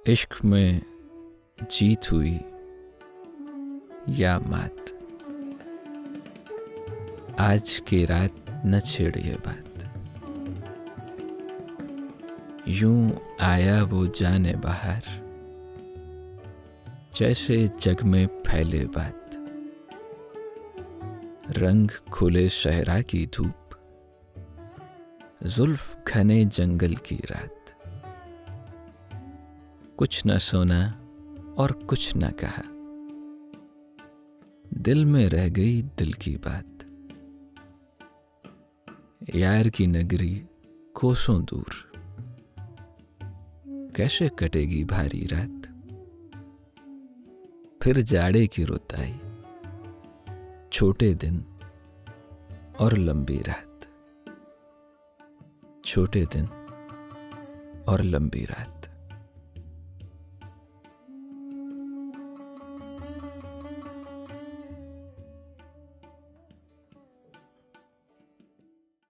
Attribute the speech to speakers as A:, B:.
A: इश्क में जीत हुई या मात, आज की रात न छेड़ ये बात। यूं आया वो जाने बाहर, जैसे जग में फैले बात। रंग खुले सहरा की धूप, जुल्फ घने जंगल की रात। कुछ न सुना और कुछ न कहा, दिल में रह गई दिल की बात। यार की नगरी कोसों दूर, कैसे कटेगी भारी रात। फिर जाड़े की रुत आई, छोटे दिन और लंबी रात। छोटे दिन और लंबी रात।